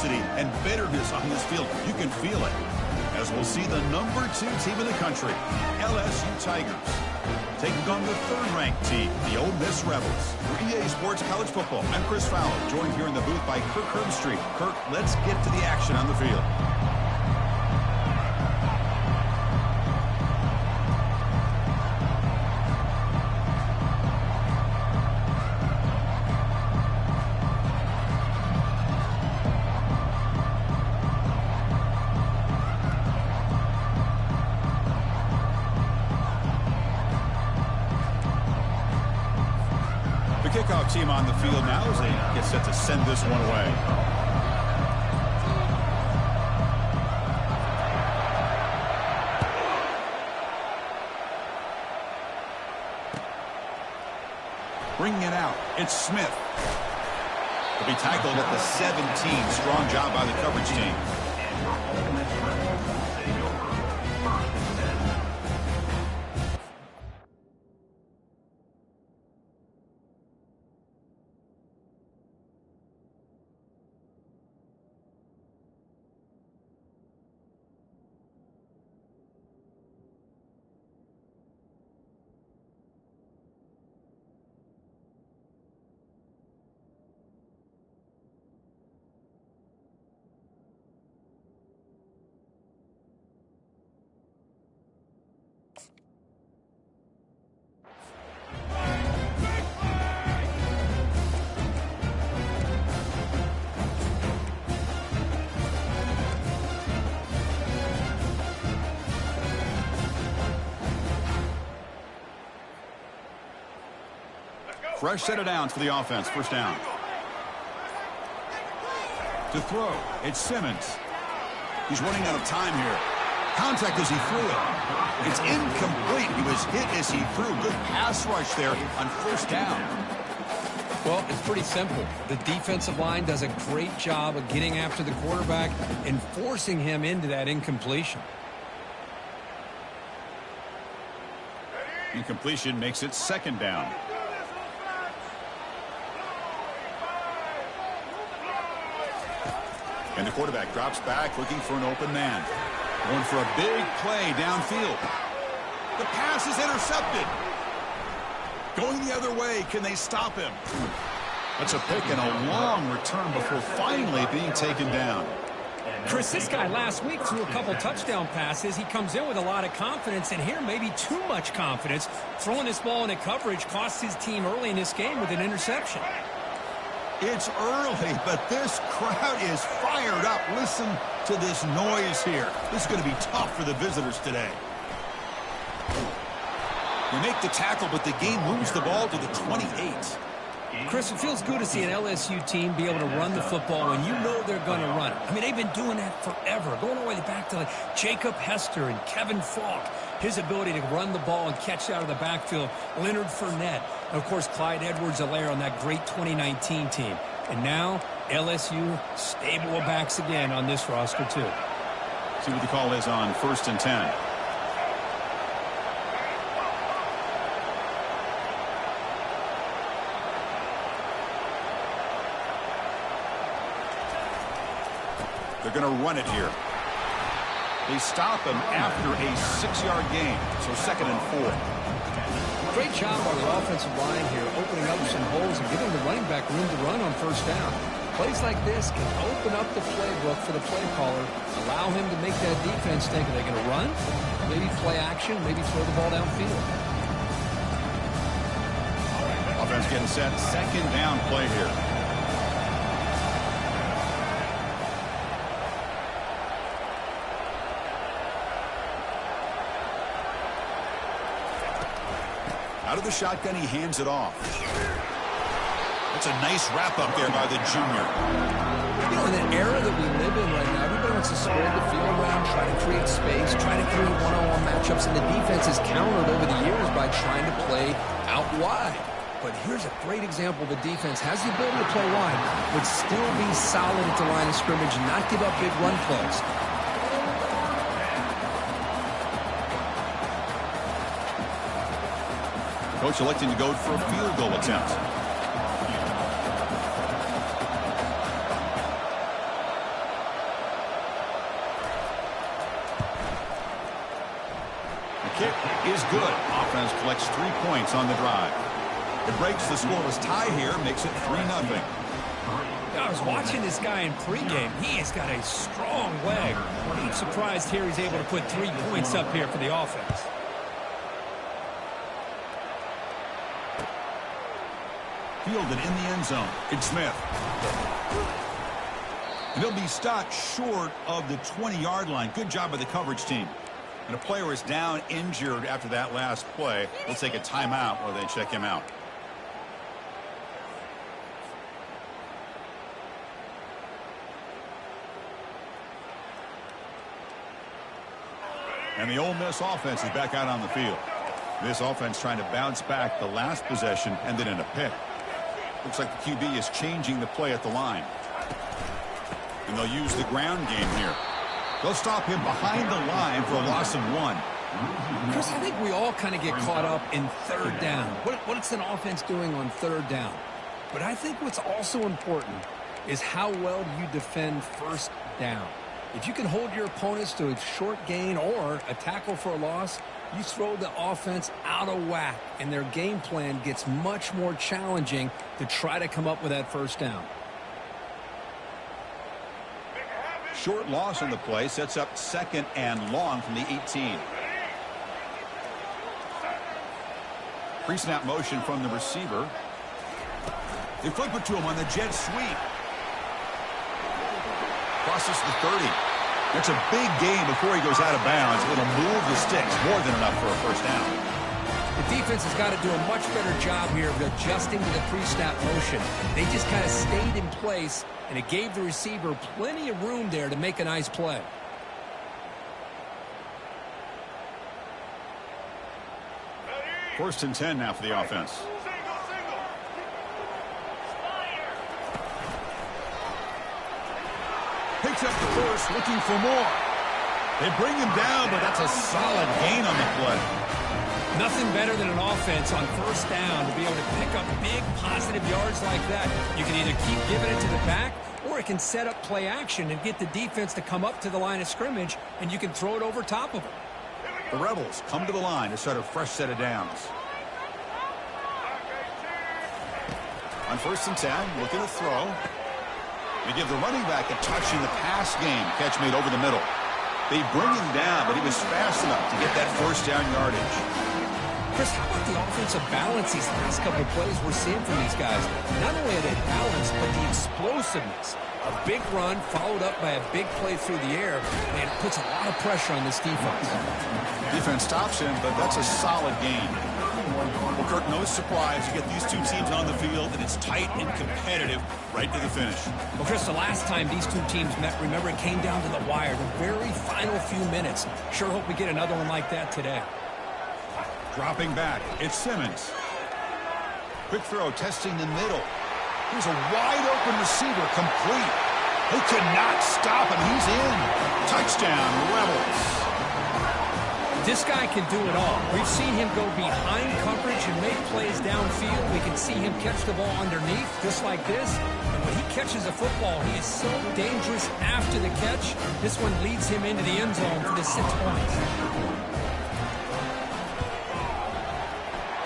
intensity and bitterness on this field. You can feel it. As we'll see the #2 team in the country, LSU Tigers, taking on the 3rd-ranked team, the Ole Miss Rebels. For EA Sports College Football, I'm Chris Fowler, joined here in the booth by Kirk Herbstreit. Kirk, let's get to the action on the field. Kickoff team on the field now as they get set to send this one away. Bringing it out, it's Smith. He'll be tackled at the 17. Strong job by the coverage team. Fresh set of downs for the offense. First down. To throw, it's Simmons. He's running out of time here. Contact as he threw it. It's incomplete. He was hit as he threw. Good pass rush there on first down. Well, it's pretty simple. The defensive line does a great job of getting after the quarterback and forcing him into that incompletion. Incompletion makes it 2nd down. And the quarterback drops back looking for an open man. Going for a big play downfield. The pass is intercepted. Going the other way. Can they stop him? That's a pick and a long return before finally being taken down. Chris, this guy last week threw a couple touchdown passes. He comes in with a lot of confidence, and here maybe too much confidence. Throwing this ball into coverage cost his team early in this game with an interception. It's early, but this crowd is fired up. Listen to this noise here. This is going to be tough for the visitors today. They make the tackle, but the game moves the ball to the 28. Chris, it feels good to see an LSU team be able to run the football when you know they're going to run it. I mean, they've been doing that forever, going all the way back to like Jacob Hester and Kevin Falk. His ability to run the ball and catch out of the backfield, Leonard Fournette, and, of course, Clyde Edwards-Helaire on that great 2019 team. And now, LSU stable of backs again on this roster, too. See what the call is on 1st and 10. They're going to run it here. They stop him after a 6-yard gain, so 2nd and 4. Great job by the offensive line here, opening up some holes and giving the running back room to run on first down. Plays like this can open up the playbook for the play caller, allow him to make that defense think, are they going to run? Maybe play action, maybe throw the ball downfield. Offense getting set, 2nd down play here. Out of the shotgun, he hands it off. That's a nice wrap-up there by the junior. You know, in the era that we live in right now, everybody wants to spread the field around, try to create space, try to create one-on-one matchups, and the defense has countered over the years by trying to play out wide. But here's a great example. The defense has the ability to play wide, but still be solid at the line of scrimmage and not give up big run plays. Coach electing to go for a field goal attempt. kick is good. Offense collects 3 points on the drive. It breaks the scoreless tie here, makes it 3-0. I was watching this guy in pregame. He has got a strong leg. I'm surprised here he's able to put 3 points up here for the offense. Fielded in the end zone. It's Smith. And he'll be stopped short of the 20-yard line. Good job by the coverage team. And a player is down injured after that last play. We'll take a timeout while they check him out. And the Ole Miss offense is back out on the field. This offense trying to bounce back the last possession and then in a pick. Looks like the QB is changing the play at the line. And they'll use the ground game here. They'll stop him behind the line for a loss of 1. Chris, I think we all kind of get caught up in third down. What's an offense doing on third down? But I think what's also important is how well do you defend first down. If you can hold your opponents to a short gain or a tackle for a loss, you throw the offense out of whack, and their game plan gets much more challenging to try to come up with that first down. Short loss on the play sets up 2nd and long from the 18. Pre-snap motion from the receiver. They flip it to him on the jet sweep. Crosses the 30. That's a big gain before he goes out of bounds. It'll move the sticks, more than enough for a first down. The defense has got to do a much better job here of adjusting to the pre-snap motion. They just kind of stayed in place, and it gave the receiver plenty of room there to make a nice play. First and 10 now for the offense. Picks up the first, looking for more. They bring him down, but that's a solid gain on the play. Nothing better than an offense on first down to be able to pick up big positive yards like that. You can either keep giving it to the back, or it can set up play action and get the defense to come up to the line of scrimmage, and you can throw it over top of them. The Rebels come to the line to start a fresh set of downs. On first and 10, looking to throw. They give the running back a touch in the pass game. Catch made over the middle. They bring him down, but he was fast enough to get that first down yardage. Chris, how about the offensive balance these last couple of plays we're seeing from these guys? Not only are they balanced, but the explosiveness. A big run followed up by a big play through the air, and it puts a lot of pressure on this defense. Defense stops him, but that's a solid gain. Well, Kirk, no surprise. You get these two teams on the field, and it's tight and competitive right to the finish. Well, Chris, the last time these two teams met, remember, it came down to the wire, the very final few minutes. Sure hope we get another one like that today. Dropping back, it's Simmons. Quick throw, testing the middle. Here's a wide-open receiver, complete. They could not stop him. He's in. Touchdown, Rebels. This guy can do it all. We've seen him go behind coverage and make plays downfield. We can see him catch the ball underneath, just like this. And when he catches a football, he is so dangerous after the catch. This one leads him into the end zone for the 6 points.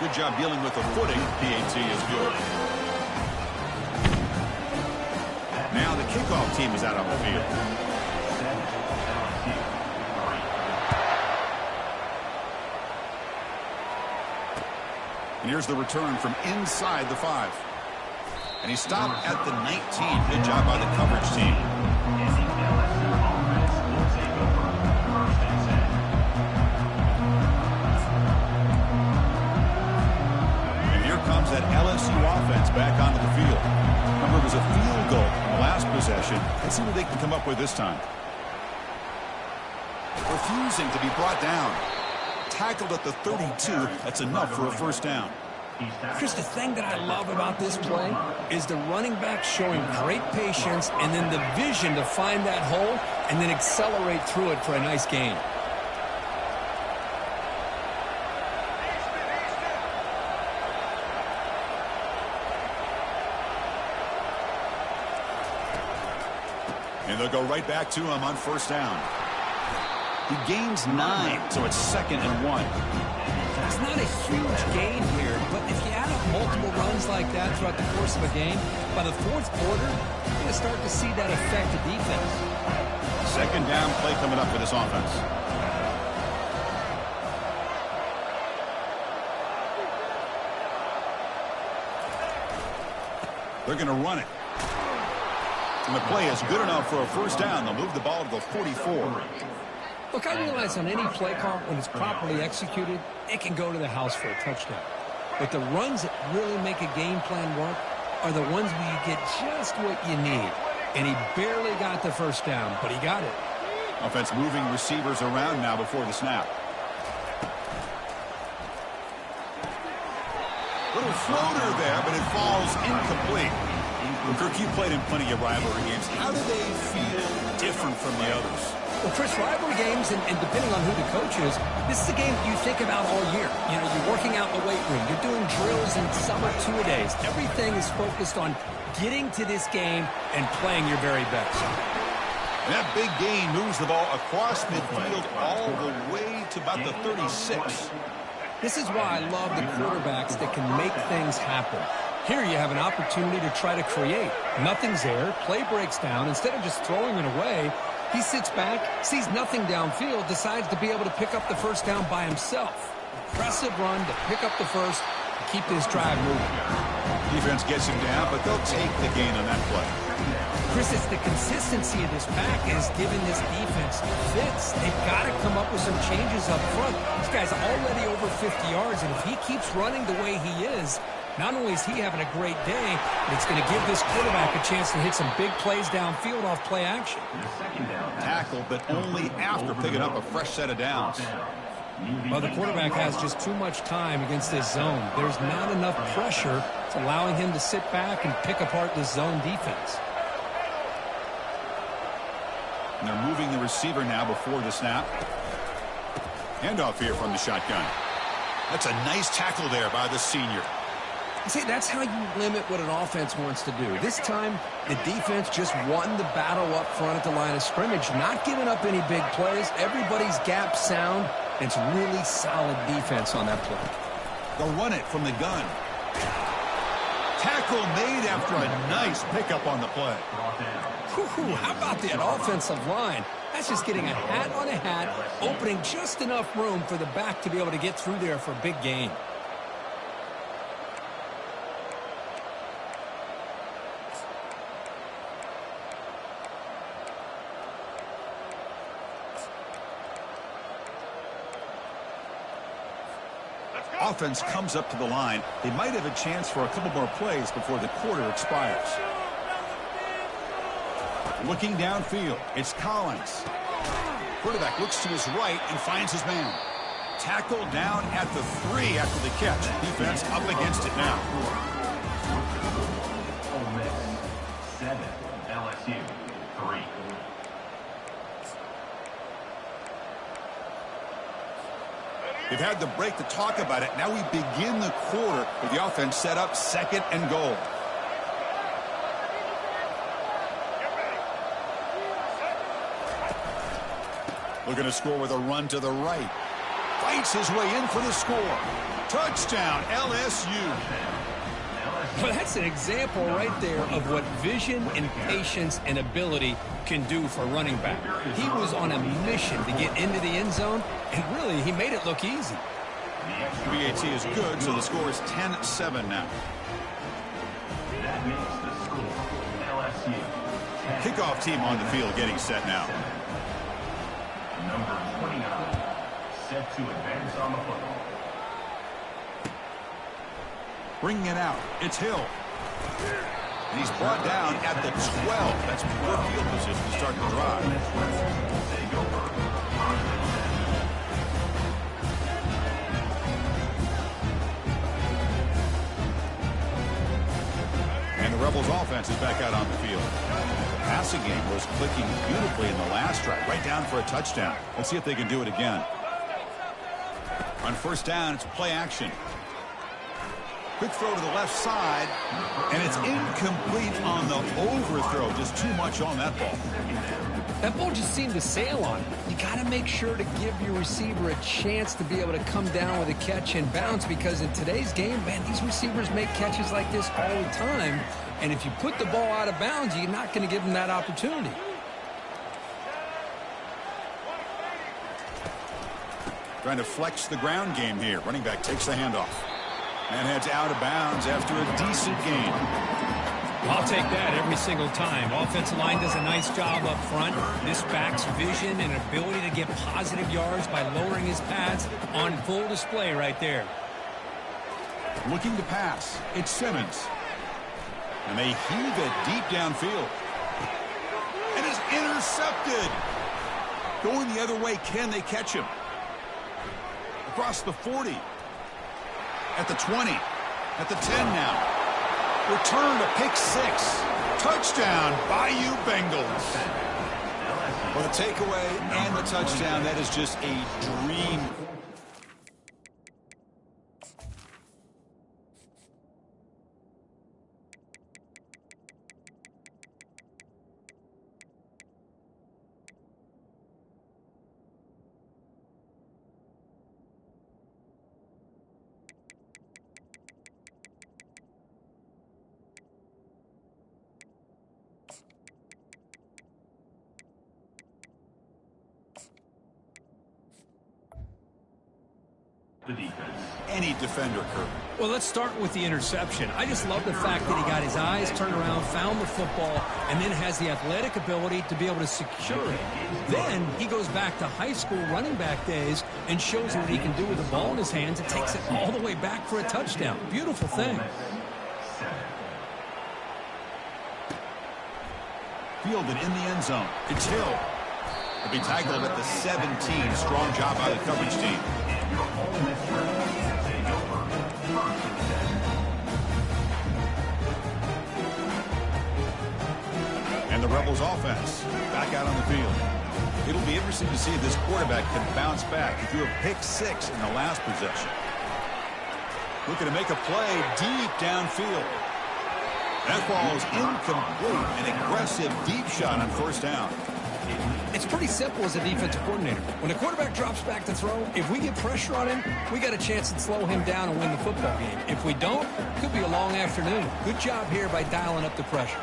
Good job dealing with the footing. PAT is good. Now the kickoff team is out on the field. And here's the return from inside the 5. And he stopped at the 19. Good job by the coverage team. And here comes that LSU offense back onto the field. Remember, it was a field goal in the last possession. Let's see what they can come up with this time. Refusing to be brought down. Tackled at the 32. That's enough for a first down. Chris, the thing that I love about this play is the running back showing great patience and then the vision to find that hole and then accelerate through it for a nice gain. And they'll go right back to him on first down. He gains 9, so it's 2nd and 1. It's not a huge gain here, but if you add up multiple runs like that throughout the course of a game, by the 4th quarter, you're going to start to see that affect the defense. 2nd down play coming up for this offense. They're going to run it. And the play is good enough for a 1st down. They'll move the ball to the 44. Look, I realize on any play call, when it's properly executed, it can go to the house for a touchdown. But the runs that really make a game plan work are the ones where you get just what you need. And he barely got the 1st down, but he got it. Offense moving receivers around now before the snap. Little floater there, but it falls incomplete. Kirk, you played in plenty of rivalry games. How do they feel different from the others? Well, Chris, rivalry games, and depending on who the coach is, this is a game you think about all year. You know, you're working out in the weight room. You're doing drills and summer two-a-days. Everything is focused on getting to this game and playing your very best. And that big gain moves the ball across midfield all the way to about the 36. This is why I love the quarterbacks that can make things happen. Here you have an opportunity to try to create. Nothing's there. Play breaks down. Instead of just throwing it away, he sits back, sees nothing downfield, decides to be able to pick up the 1st down by himself. Impressive run to pick up the 1st to keep this drive moving. Defense gets him down, but they'll take the gain on that play. Chris, it's the consistency of this pack is giving this defense fits. They've got to come up with some changes up front. This guy's already over 50 yards, and if he keeps running the way he is, not only is he having a great day, but it's going to give this quarterback a chance to hit some big plays downfield off play action. Tackle, but only after picking up a fresh set of downs. Well, the quarterback has just too much time against this zone. There's not enough pressure. It's allowing him to sit back and pick apart this zone defense. And they're moving the receiver now before the snap. Handoff here from the shotgun. That's a nice tackle there by the senior. See, that's how you limit what an offense wants to do. This time, the defense just won the battle up front at the line of scrimmage, not giving up any big plays. Everybody's gap sound. It's really solid defense on that play. They'll run it from the gun. Tackle made after a nice pickup on the play. Whew, how about that offensive line? That's just getting a hat on a hat, opening just enough room for the back to be able to get through there for a big gain. Offense comes up to the line. They might have a chance for a couple more plays before the quarter expires. Looking downfield, it's Collins. Quarterback looks to his right and finds his man. Tackle down at the 3 after the catch. Defense up against it now. Ole Miss 7, LSU 3. They've had the break to talk about it. Now we begin the quarter with the offense set up 2nd and goal. Looking to score with a run to the right. Fights his way in for the score. Touchdown, LSU. Well, that's an example right there of what vision and patience and ability can do for running back. He was on a mission to get into the end zone, and really, he made it look easy. The VAT is good, so the score is 10-7 now. That makes the score LSU 10. Kickoff team on the field getting set now. Number 29, set to advance on the football. Bringing it out, it's Hill. And he's brought down at the 12. That's poor field position to start the drive. And the Rebels offense is back out on the field. The passing game was clicking beautifully in the last drive, right down for a touchdown. Let's see if they can do it again. On 1st down, it's play action. Quick throw to the left side, and it's incomplete on the overthrow. Just too much on that ball. That ball just seemed to sail on it. You got to make sure to give your receiver a chance to be able to come down with a catch and bounce, because in today's game, man, these receivers make catches like this all the time. And if you put the ball out of bounds, you're not going to give them that opportunity. Trying to flex the ground game here. Running back takes the handoff and heads out of bounds after a decent gain. I'll take that every single time. Offensive line does a nice job up front. This back's vision and ability to get positive yards by lowering his pads on full display right there. Looking to pass. It's Simmons. And they heave it deep downfield. And it's intercepted. Going the other way, can they catch him? Across the 40. At the 20. At the 10 now. Return to pick 6. Touchdown, Bayou Bengals. Well, the takeaway and the touchdown, that is just a dream. The defense. Any defender could. Well, let's start with the interception. I just love the fact that he got his eyes turned around, found the football, and then has the athletic ability to be able to secure it. Then he goes back to high school running back days and shows what he can do with the ball in his hands and takes it all the way back for a touchdown. Beautiful thing. Fielded in the end zone. It's Hill. He'll be tackled at the 17. Strong job by the coverage team. And the Rebels offense back out on the field. It'll be interesting to see if this quarterback can bounce back. He threw a pick 6 in the last possession. Looking to make a play deep downfield. That ball is incomplete. An aggressive deep shot on first down. It's pretty simple as a defensive coordinator. When the quarterback drops back to throw, if we get pressure on him, we got a chance to slow him down and win the football game. If we don't, it could be a long afternoon. Good job here by dialing up the pressure.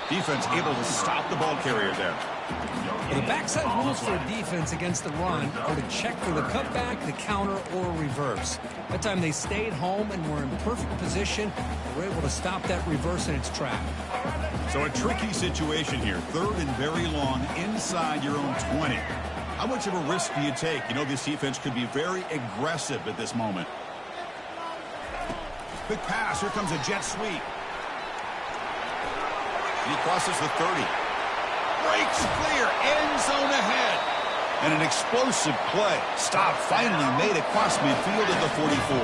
Defense able to stop the ball carrier there. Well, the backside rules for a defense against the run are to check for the cutback, the counter, or reverse. That time they stayed home and were in perfect position. They were able to stop that reverse in its track. So a tricky situation here. 3rd and very long inside your own 20. How much of a risk do you take? You know, this defense could be very aggressive at this moment. Quick pass. Here comes a jet sweep. He crosses the 30. Breaks clear. End zone ahead. And an explosive play. Stop finally made across midfield at the 44.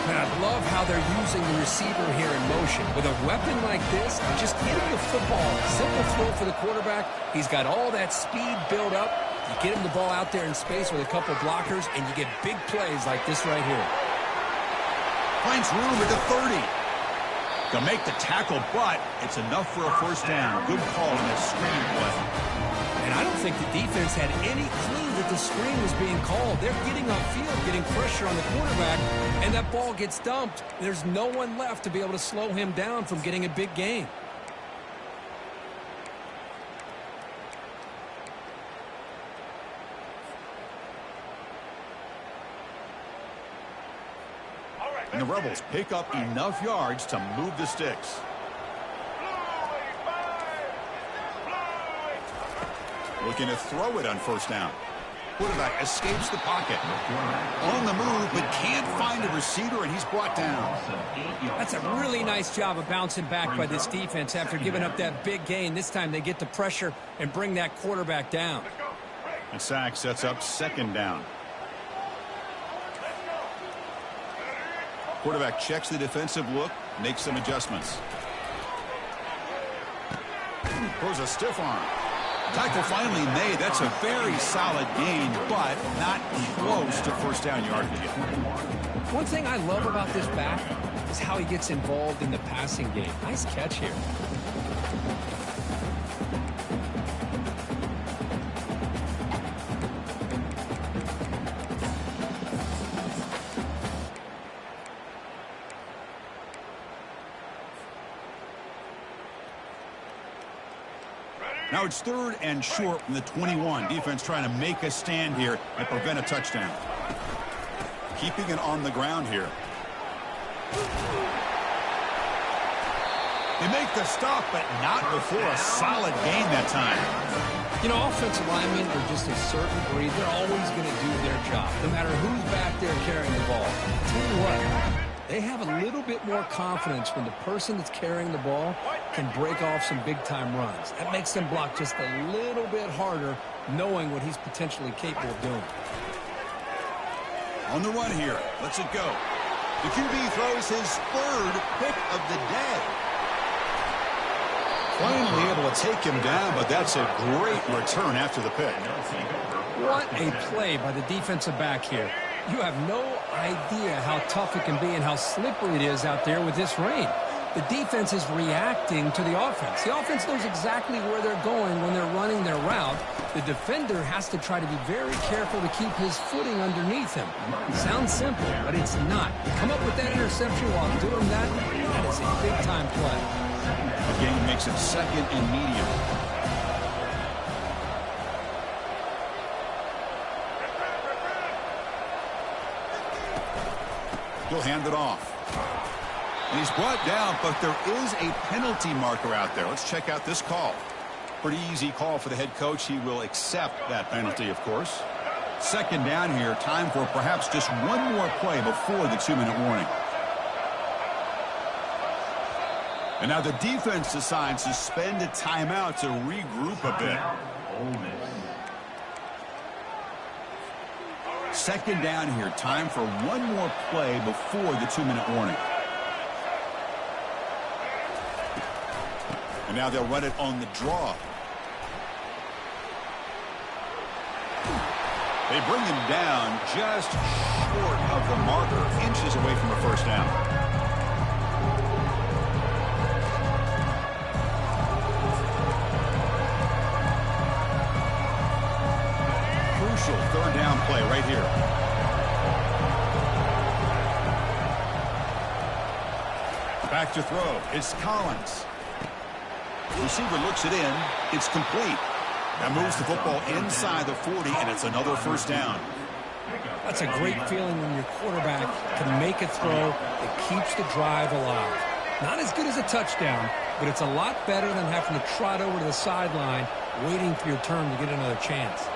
And I love how they're using the receiver here in motion. With a weapon like this, just get him the football. Simple throw for the quarterback. He's got all that speed built up. You get him the ball out there in space with a couple blockers, and you get big plays like this right here. Finds room at the 30. To make the tackle, but it's enough for a first down. Good call in that screen play. And I don't think the defense had any clue that the screen was being called. They're getting upfield, getting pressure on the quarterback, and that ball gets dumped. There's no one left to be able to slow him down from getting a big gain. And the Rebels pick up enough yards to move the sticks. Looking to throw it on first down. Quarterback escapes the pocket. On the move, but can't find a receiver, and he's brought down. That's a really nice job of bouncing back by this defense after giving up that big gain. This time they get the pressure and bring that quarterback down. The sack sets up 2nd down. Quarterback checks the defensive look, makes some adjustments. Throws a stiff arm. Tackle finally made. That's a very solid gain, but not close to first down yardage yet. One thing I love about this back is how he gets involved in the passing game. Nice catch here. Now it's 3rd and short from the 21. Defense trying to make a stand here and prevent a touchdown. Keeping it on the ground here. They make the stop, but not before a solid gain that time. You know, offensive linemen are just a certain breed. They're always going to do their job, no matter who's back there carrying the ball. I'll tell you what, they have a little bit more confidence when the person that's carrying the ball can break off some big-time runs. That makes them block just a little bit harder, knowing what he's potentially capable of doing. On the run here. Lets it go. The QB throws his 3rd pick of the day. Finally able to take him down, but that's a great return after the pick. What a play by the defensive back here. You have no idea how tough it can be and how slippery it is out there with this rain. The defense is reacting to the offense. The offense knows exactly where they're going when they're running their route. The defender has to try to be very careful to keep his footing underneath him. It sounds simple, but it's not. You come up with that interception while doing that, that is a big-time play. The game makes it 2nd and medium. He'll hand it off. And he's brought down, but there is a penalty marker out there. Let's check out this call. Pretty easy call for the head coach. He will accept that penalty, of course. 2nd down here. Time for perhaps just one more play before the 2-minute warning. And now the defense decides to spend a timeout to regroup a bit. 2nd down here. Time for one more play before the 2-minute warning. And now they'll run it on the draw. They bring him down just short of the marker, inches away from a 1st down. Crucial 3rd down play right here. Back to throw. It's Collins. Receiver looks it in. It's complete. That moves the football inside the 40, and it's another 1st down. That's a great feeling when your quarterback can make a throw that keeps the drive alive. Not as good as a touchdown, but it's a lot better than having to trot over to the sideline waiting for your turn to get another chance.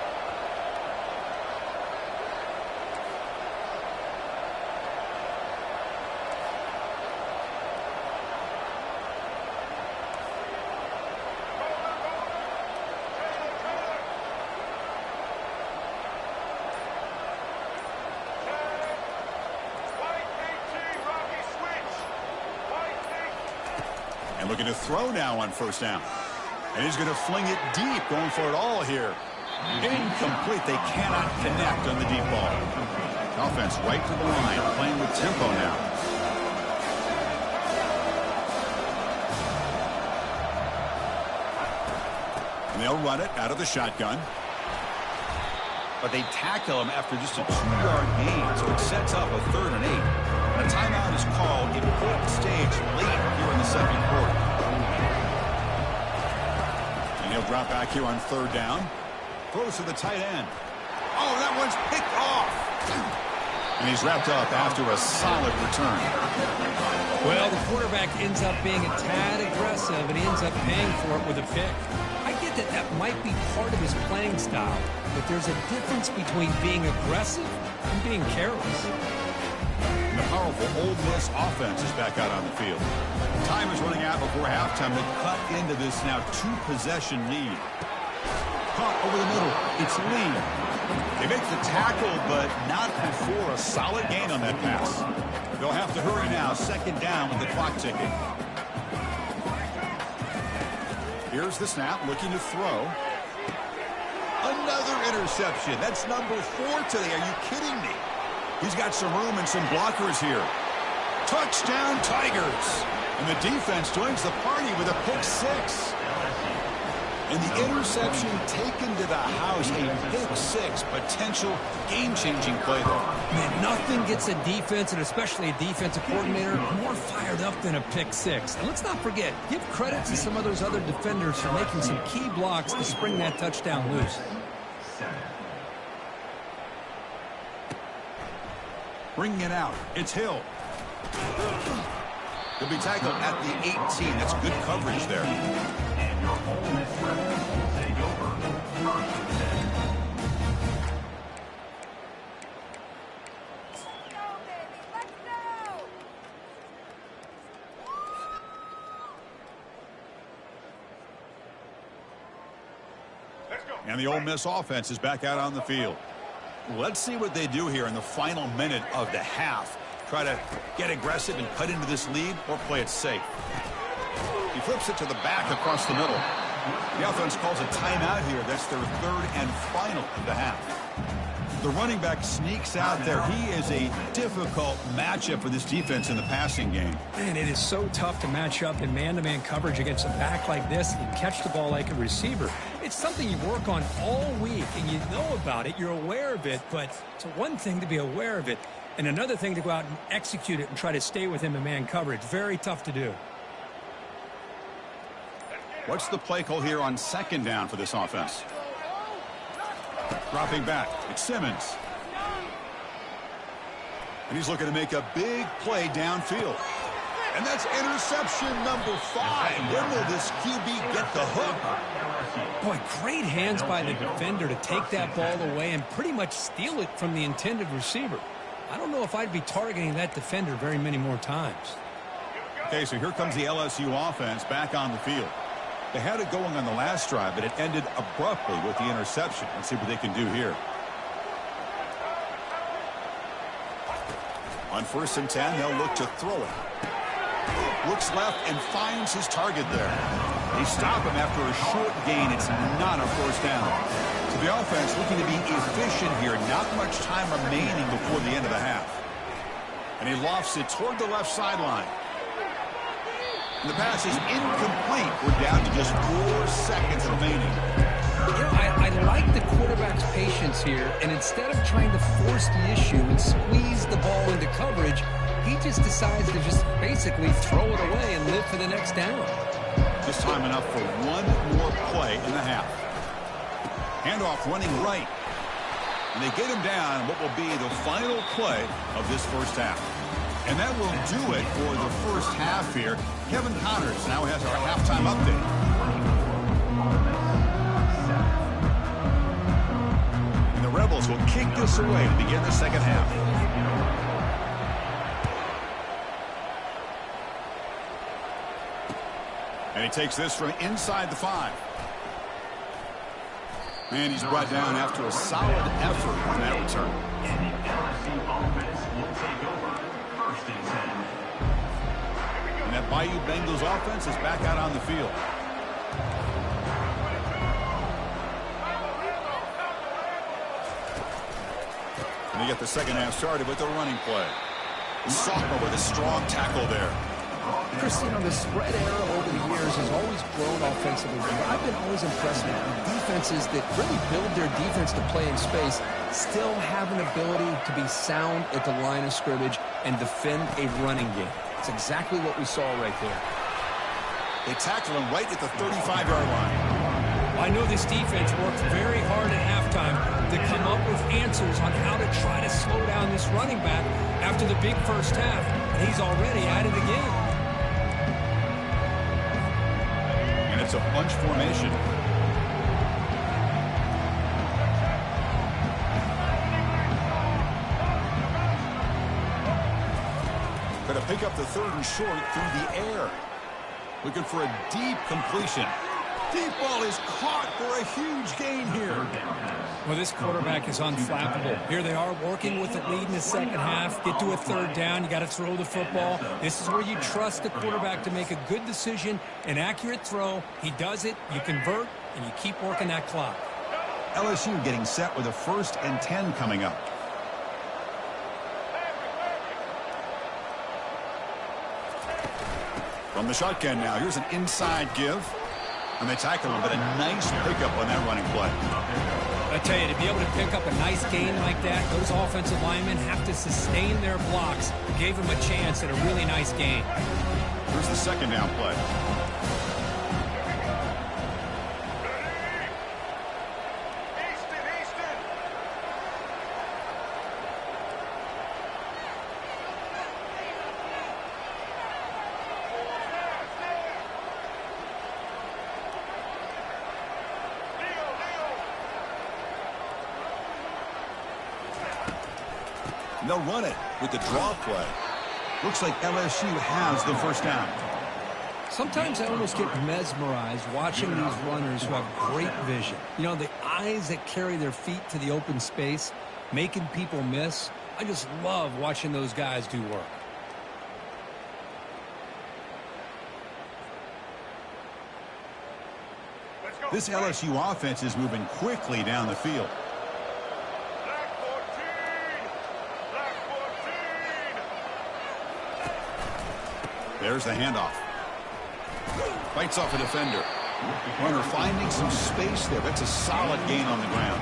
And looking to throw now on 1st down. And he's going to fling it deep, going for it all here. Incomplete. They cannot connect on the deep ball. Offense right to the line, playing with tempo now. And they'll run it out of the shotgun. But they tackle him after just a 2-yard gain, so it sets up a 3rd and 8. And a timeout is called. Important stage late here in the 2nd quarter. And he'll drop back here on 3rd down. Throws to the tight end. Oh, that one's picked off. And he's wrapped up after a solid return. Well, the quarterback ends up being a tad aggressive, and he ends up paying for it with a pick. I get that that might be part of his playing style, but there's a difference between being aggressive and being careless. And the powerful Ole Miss offense is back out on the field. Time is running out before halftime to cut into this now 2-possession lead. Caught over the middle. It's Lee. They make the tackle, but not before a solid gain on that pass. They'll have to hurry now. 2nd down with the clock ticking. Here's the snap, looking to throw. Another interception. That's number 4 today. Are you kidding me? He's got some room and some blockers here. Touchdown, Tigers. And the defense joins the party with a pick six. And the interception taken to the house, a pick six, potential game-changing play there. Man, nothing gets a defense, and especially a defensive coordinator, more fired up than a pick six. And let's not forget, give credit to some of those other defenders for making some key blocks to spring that touchdown loose. Bringing it out, it's Hill. He'll be tackled at the 18. That's good coverage there. And your Ole Miss Rebels will take over first and 10. And the Ole Miss offense is back out on the field. Let's see what they do here in the final minute of the half. Try to get aggressive and cut into this lead, or play it safe. He flips it to the back across the middle. The offense calls a timeout here. That's their third and final of the half. The running back sneaks out there. He is a difficult matchup for this defense in the passing game. Man, it is so tough to match up in man-to-man coverage against a back like this and catch the ball like a receiver. It's something you work on all week, and you know about it. You're aware of it, but it's one thing to be aware of it, and another thing to go out and execute it and try to stay with him in man coverage. Very tough to do. What's the play call here on second down for this offense? Dropping back, it's Simmons. And he's looking to make a big play downfield. And that's interception number 5. When will this QB get the hook? Boy, great hands by the defender to take that ball away and pretty much steal it from the intended receiver. I don't know if I'd be targeting that defender very many more times. Okay, so here comes the LSU offense back on the field. They had it going on the last drive, but it ended abruptly with the interception. Let's see what they can do here. On 1st and 10, they'll look to throw it. Looks left and finds his target there. They stop him after a short gain. It's not a first down. So the offense looking to be efficient here. Not much time remaining before the end of the half. And he lofts it toward the left sideline. And the pass is incomplete. We're down to just 4 seconds remaining. You know, I like the quarterback's patience here, and instead of trying to force the issue and squeeze the ball into coverage, he just decides to just basically throw it away and live for the next down. Just time enough for one more play in the half. Handoff running right. And they get him down what will be the final play of this first half. And that will do it for the first half here. Kevin Connors now has our halftime update. And the Rebels will kick this away to begin the second half. And he takes this from inside the 5. And he's brought down after a solid effort on that return. And the LSU offense will take over first and 10. And that Bayou Bengals offense is back out on the field. And they get the second half started with the running play. Sophomore with a strong tackle there. Chris, you know, the spread era over the years has always grown offensively. I've been always impressed with defenses that really build their defense to play in space, still have an ability to be sound at the line of scrimmage and defend a running game. It's exactly what we saw right there. They tackle him right at the 35-yard line. I know this defense worked very hard at halftime to come up with answers on how to try to slow down this running back after the big first half. And he's already at it again. And it's a bunch formation. Going to pick up the 3rd and short through the air. Looking for a deep completion. Deep ball is caught for a huge gain here. Well, this quarterback is unflappable. Here they are working with the lead in the second half. Get to a 3rd down. You got to throw the football. This is where you trust the quarterback to make a good decision, an accurate throw. He does it. You convert, and you keep working that clock. LSU getting set with a 1st and 10 coming up. From the shotgun now, here's an inside give. And they tackle him, but a nice pickup on that running play. I tell you, to be able to pick up a nice gain like that, those offensive linemen have to sustain their blocks. Gave him a chance at a really nice gain. Here's the second down play. They'll run it with the draw play. Looks like LSU has the first down. Sometimes I almost get mesmerized watching these runners who have great vision. You know, the eyes that carry their feet to the open space, making people miss. I just love watching those guys do work. This LSU offense is moving quickly down the field. There's the handoff. Fights off a defender. Runner finding some space there. That's a solid gain on the ground.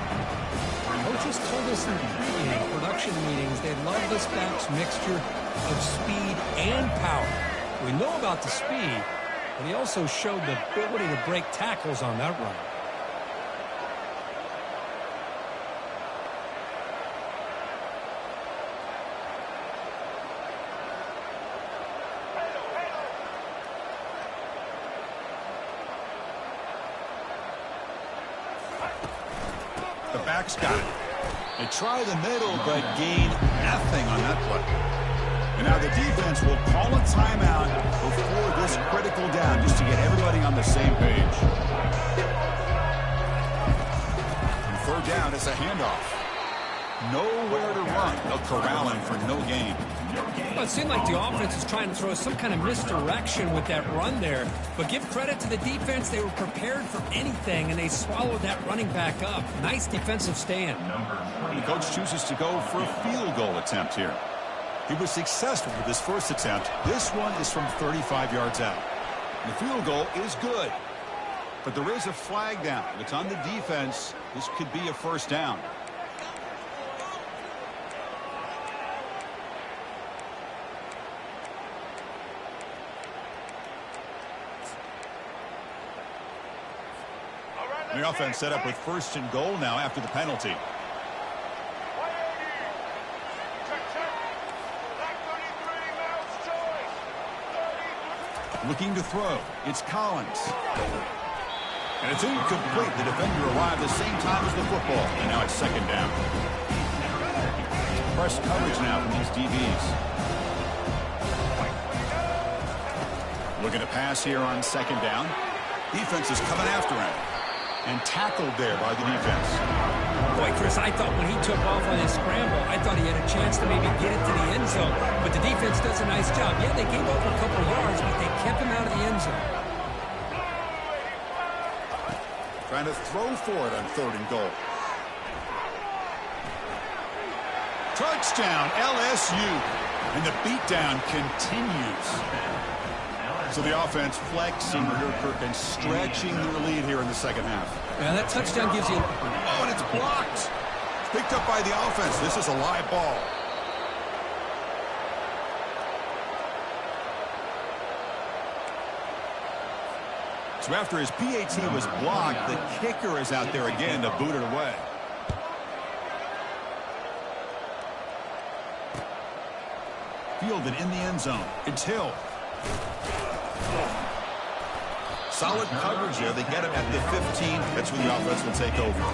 Coaches told us in pregame production meetings they love this back's mixture of speed and power. We know about the speed, but he also showed the ability to break tackles on that run. The back's got it. They try the middle, but gain nothing on that play. And now the defense will call a timeout before this critical down, just to get everybody on the same page. And third down is a handoff. Nowhere to run. They'll corral him for no gain. Well, it seemed like the offense was trying to throw some kind of misdirection with that run there. But give credit to the defense. They were prepared for anything, and they swallowed that running back up. Nice defensive stand. The coach chooses to go for a field goal attempt here. He was successful with his first attempt. This one is from 35 yards out. The field goal is good. But there is a flag down. It's on the defense. This could be a first down. The offense set up with first and goal now after the penalty. Looking to throw. It's Collins. And it's incomplete. The defender arrived the same time as the football. And now it's second down. Press coverage now from these DBs. Looking to pass here on second down. Defense is coming after him. And tackled there by the defense. Boy, Chris, I thought when he took off on his scramble, I thought he had a chance to maybe get it to the end zone. But the defense does a nice job. Yeah, they gave up a couple yards, but they kept him out of the end zone. Trying to throw for it on third and goal. Touchdown, LSU. And the beatdown continues. So the offense flexing and stretching their lead here in the second half. Yeah, that touchdown gives you... Oh, and it's blocked. It's picked up by the offense. This is a live ball. So after his PAT was blocked, the kicker is out there again to boot it away. Fielded in the end zone. It's Hill. Solid coverage there. They get him at the 15. That's when the offense will take over.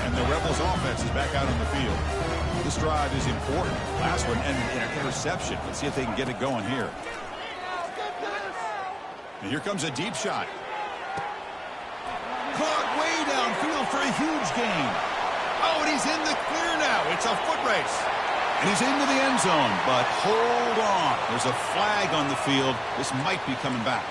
And the Rebels offense is back out on the field. This drive is important. Last one ended in an interception. Let's see if they can get it going here. And here comes a deep shot. Caught way downfield for a huge gain. Oh, and he's in the clear now. It's a foot race. And he's into the end zone, but hold on. There's a flag on the field. This might be coming back.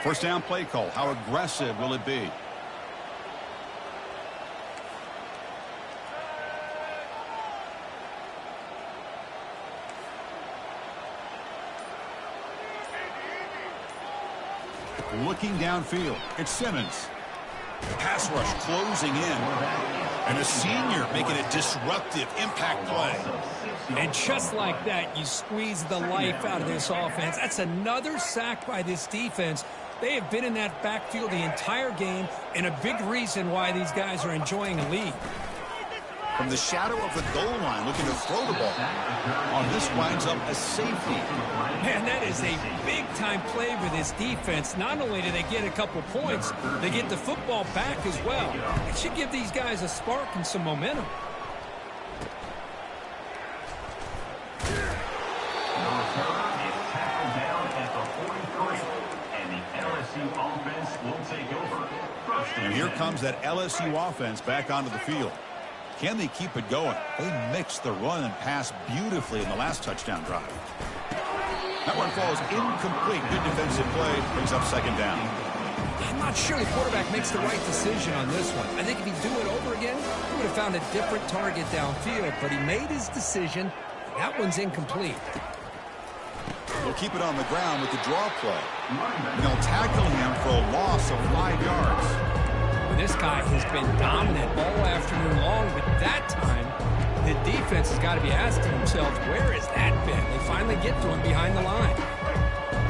First down play call. How aggressive will it be? Looking downfield. It's Simmons. Pass rush closing in. And a senior making a disruptive impact play. And just like that, you squeeze the life out of this offense. That's another sack by this defense. They have been in that backfield the entire game, and a big reason why these guys are enjoying a lead. From the shadow of the goal line, looking to throw the ball. On this winds up a safety. Man, that is a big-time play for this defense. Not only do they get a couple points, they get the football back as well. It should give these guys a spark and some momentum. And here comes that LSU offense back onto the field. Can they keep it going? They mixed the run and pass beautifully in the last touchdown drive. That one falls incomplete. Good defensive play. Brings up second down. I'm not sure the quarterback makes the right decision on this one. I think if he'd do it over again, he would have found a different target downfield. But he made his decision. That one's incomplete. They'll keep it on the ground with the draw play. And they'll tackle him for a loss of 5 yards. This guy has been dominant all afternoon long, but that time, the defense has got to be asking themselves, where has that been? They finally get to him behind the line.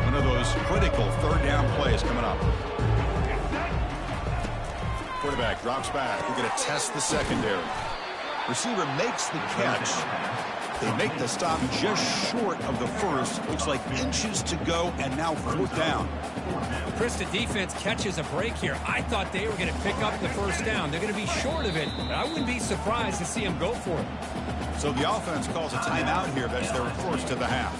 One of those critical third down plays coming up. Quarterback drops back. We're going to test the secondary. Receiver makes the catch. They make the stop just short of the first. Looks like inches to go, and now fourth down. Chris, the defense catches a break here. I thought they were going to pick up the first down. They're going to be short of it, but I wouldn't be surprised to see them go for it. So the offense calls a timeout here. That's their first of the half.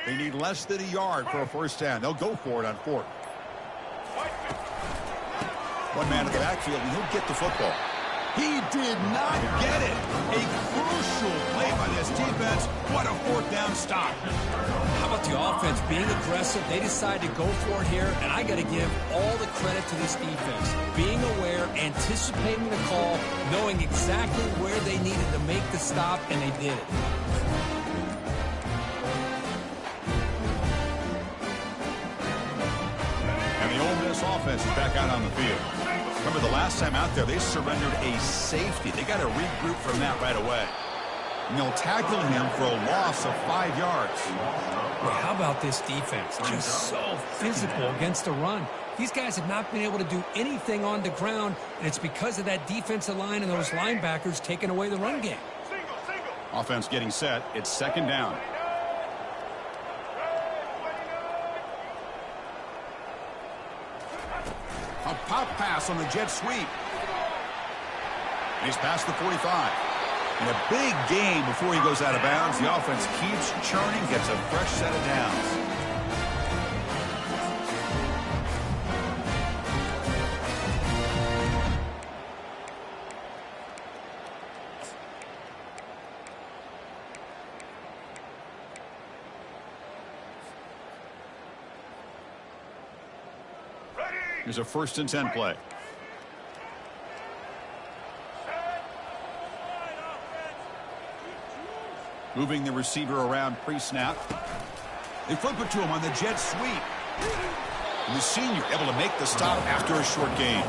They need less than a yard for a first down. They'll go for it on fourth. One man in the backfield, and he'll get the football. He did not get it. A crucial play by this defense. What a fourth down stop. How about the offense being aggressive? They decide to go for it here, and I got to give all the credit to this defense. Being aware, anticipating the call, knowing exactly where they needed to make the stop, and they did it. Offense is back out on the field. Remember the last time out there, they surrendered a safety. They got to regroup from that right away. And they'll tackle him for a loss of 5 yards. Well, how about this defense? Just so physical against the run. These guys have not been able to do anything on the ground, and it's because of that defensive line and those linebackers taking away the run game. Offense getting set. It's second down. A pop pass on the jet sweep. And he's past the 45. And a big gain before he goes out of bounds. The offense keeps churning, gets a fresh set of downs. Here's a 1st and 10 play. Moving the receiver around pre-snap. They flip it to him on the jet sweep. And the senior able to make the stop after a short gain.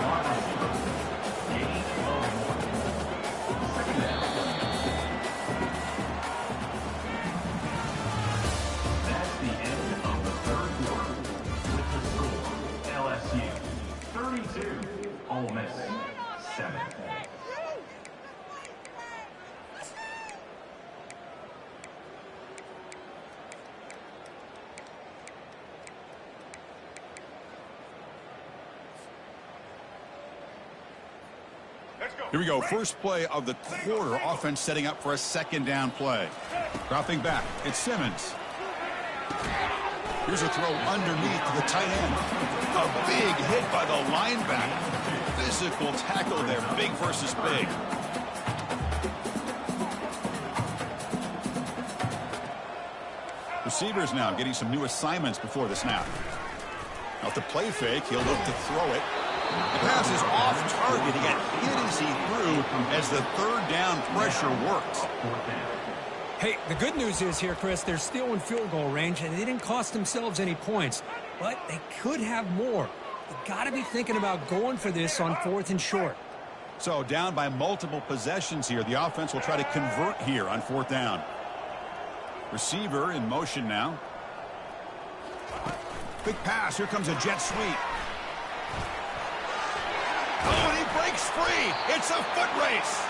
That's the end of the third quarter with the score LSU 32, Ole Miss 7. Here we go. First play of the quarter. Offense setting up for a second down play. Dropping back. It's Simmons. Here's a throw underneath to the tight end. A big hit by the linebacker. Physical tackle there. Big versus big. Receivers now getting some new assignments before the snap. Now, the play fake, he'll look to throw it. The pass is off target. He got hit as he threw as the third down pressure worked. Hey, the good news is here, Chris, they're still in field goal range, and they didn't cost themselves any points. But they could have more. You got to be thinking about going for this on 4th and short. So down by multiple possessions here. The offense will try to convert here on 4th down. Receiver in motion now. Quick pass. Here comes a jet sweep. Oh, and he breaks free. It's a foot race.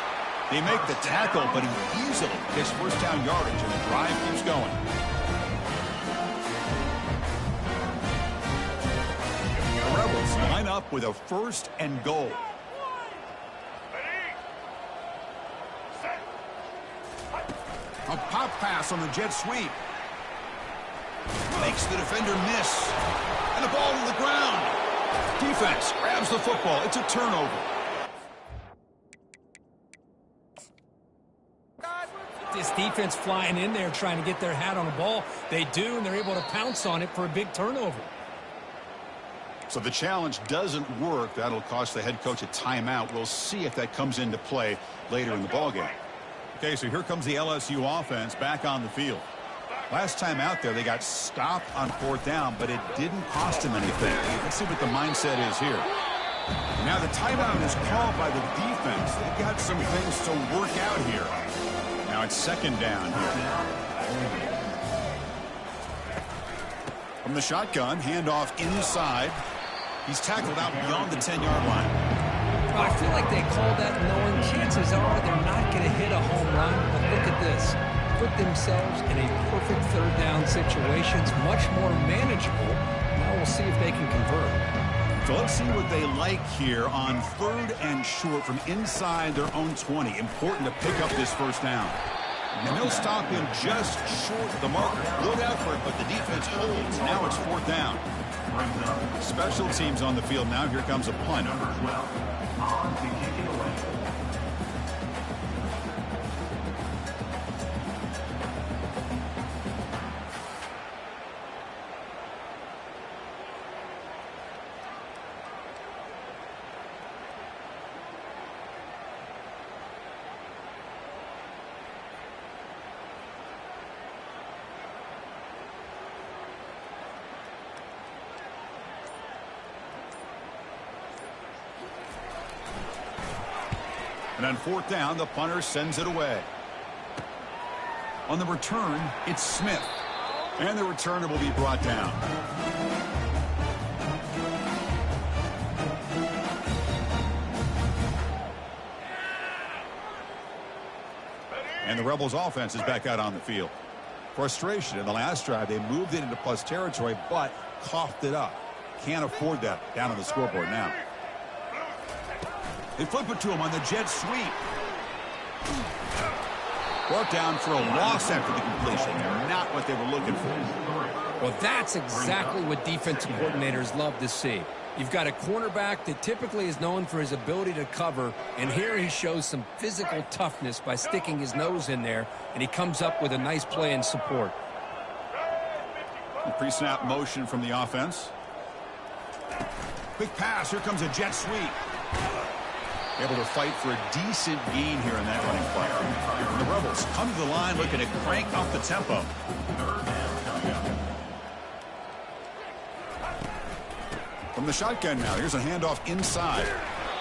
They make the tackle, but he easily gets first down yardage, and the drive keeps going. The Rebels line up with a 1st and goal. A pop pass on the jet sweep. Makes the defender miss. And the ball to the ground. Defense grabs the football. It's a turnover. This defense flying in there trying to get their hat on the ball. They do, and they're able to pounce on it for a big turnover. So the challenge doesn't work. That'll cost the head coach a timeout. We'll see if that comes into play later in the ballgame. Okay, so here comes the LSU offense back on the field. Last time out there, they got stopped on 4th down, but it didn't cost them anything. Let's see what the mindset is here. Now the timeout is called by the defense. They've got some things to work out here. Now it's 2nd down here. From the shotgun, handoff inside. He's tackled out beyond the 10-yard line. I feel like they called that knowing chances are they're not going to hit a home run. But look at this. Put themselves in a perfect 3rd down situation. It's much more manageable. Now we'll see if they can convert. So let's see what they like here on 3rd and short from inside their own 20. Important to pick up this first down. And they'll stop him just short of the marker. Good effort, but the defense holds. Now it's 4th down. Special teams on the field now. Here comes a punt. On to kick it away. And on 4th down, the punter sends it away. On the return, it's Smith. And the returner will be brought down. And the Rebels offense is back out on the field. Frustration in the last drive. They moved it into plus territory, but coughed it up. Can't afford that down on the scoreboard now. They flip it to him on the jet sweep. Brought down for a loss after the completion. They're not what they were looking for. Well, that's exactly what defensive coordinators love to see. You've got a cornerback that typically is known for his ability to cover, and here he shows some physical toughness by sticking his nose in there, and he comes up with a nice play in support. Pre-snap motion from the offense. Quick pass. Here comes a jet sweep. Able to fight for a decent gain here in that running play. And the Rebels come to the line looking to crank up the tempo. From the shotgun now, here's a handoff inside.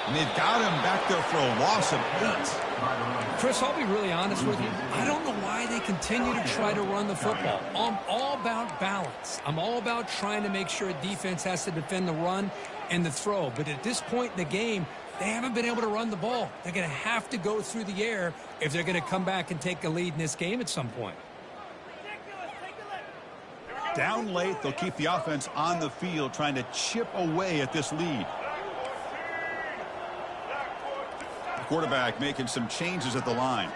And they've got him back there for a loss of 8. Chris, I'll be really honest with you. I don't know why they continue to try to run the football. I'm all about balance. I'm all about trying to make sure a defense has to defend the run and the throw. But at this point in the game, they haven't been able to run the ball. They're going to have to go through the air if they're going to come back and take a lead in this game at some point. Down late, they'll keep the offense on the field trying to chip away at this lead. Quarterback making some changes at the line.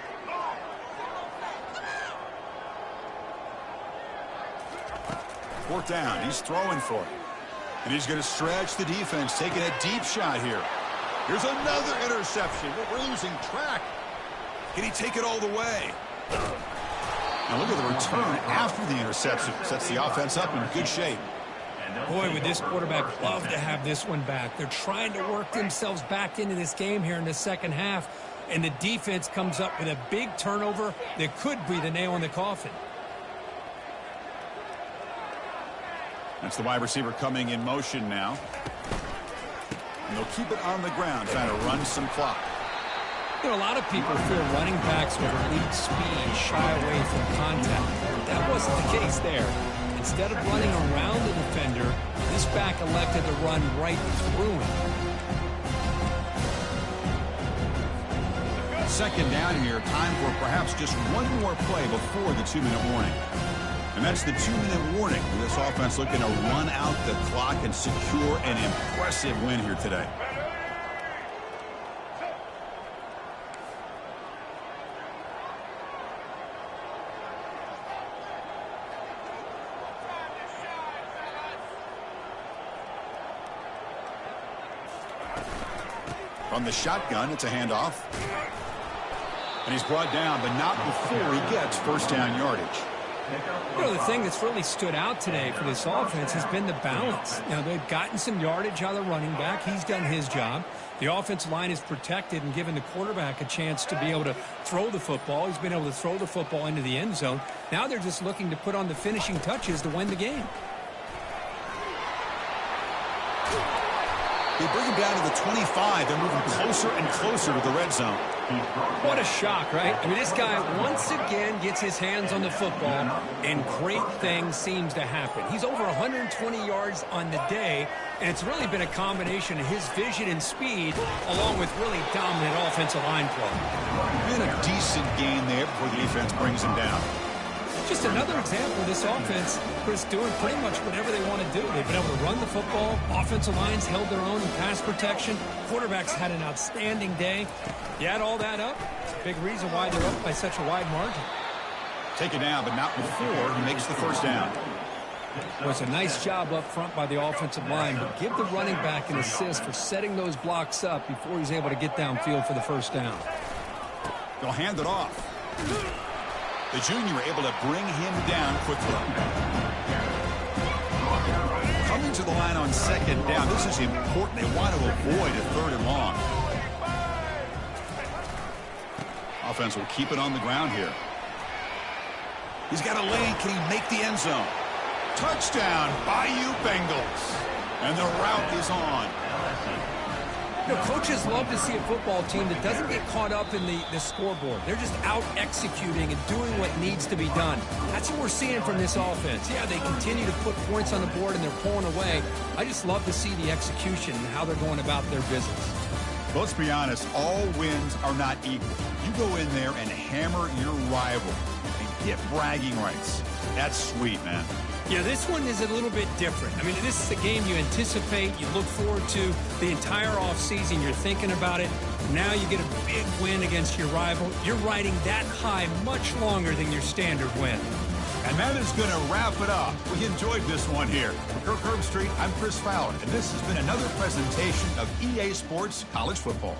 Fourth down. He's throwing for it. And he's going to stretch the defense, taking a deep shot here. Here's another interception. We're losing track. Can he take it all the way? Now look at the return after the interception. Sets the offense up in good shape. Boy, would this quarterback love to have this one back. They're trying to work themselves back into this game here in the second half. And the defense comes up with a big turnover that could be the nail in the coffin. That's the wide receiver coming in motion now. And they'll keep it on the ground, trying to run some clock. You know, a lot of people feel running backs with elite speed shy away from contact. That wasn't the case there. Instead of running around the defender, this back elected to run right through him. Second down here, time for perhaps just one more play before the 2-minute warning. And that's the 2-minute warning. This offense looking to run out the clock and secure an impressive win here today. From the shotgun, it's a handoff. And he's brought down, but not before he gets first down yardage. You know, the thing that's really stood out today for this offense has been the balance. Now, they've gotten some yardage out of the running back. He's done his job. The offensive line is protected and given the quarterback a chance to be able to throw the football. He's been able to throw the football into the end zone. Now they're just looking to put on the finishing touches to win the game. They bring him down to the 25. They're moving closer and closer to the red zone. What a shock, right? I mean, this guy once again gets his hands on the football, and great things seems to happen. He's over 120 yards on the day, and it's really been a combination of his vision and speed, along with really dominant offensive line play. Been a decent gain there before the defense brings him down. Just another example of this offense, Chris, doing pretty much whatever they want to do. They've been able to run the football. Offensive lines held their own in pass protection. Quarterbacks had an outstanding day. You add all that up, it's a big reason why they're up by such a wide margin. Take it down, but not before he makes the first down. It was a nice job up front by the offensive line, but give the running back an assist for setting those blocks up before he's able to get downfield for the first down. They'll hand it off. The junior able to bring him down quickly. Coming to the line on second down. This is important. They want to avoid a third and long. Offense will keep it on the ground here. He's got a lane. Can he make the end zone? Touchdown, Bayou Bengals. And the route is on. You know, coaches love to see a football team that doesn't get caught up in the scoreboard. They're just out executing and doing what needs to be done. That's what we're seeing from this offense. Yeah, they continue to put points on the board and they're pulling away. I just love to see the execution and how they're going about their business. Well, let's be honest, all wins are not equal. You go in there and hammer your rival and get bragging rights. That's sweet, man. Yeah, this one is a little bit different. I mean, this is a game you anticipate, you look forward to the entire offseason. You're thinking about it. Now you get a big win against your rival. You're riding that high much longer than your standard win. And that is going to wrap it up. We enjoyed this one here. For Kirk Herbstreit, I'm Chris Fowler, and this has been another presentation of EA Sports College Football.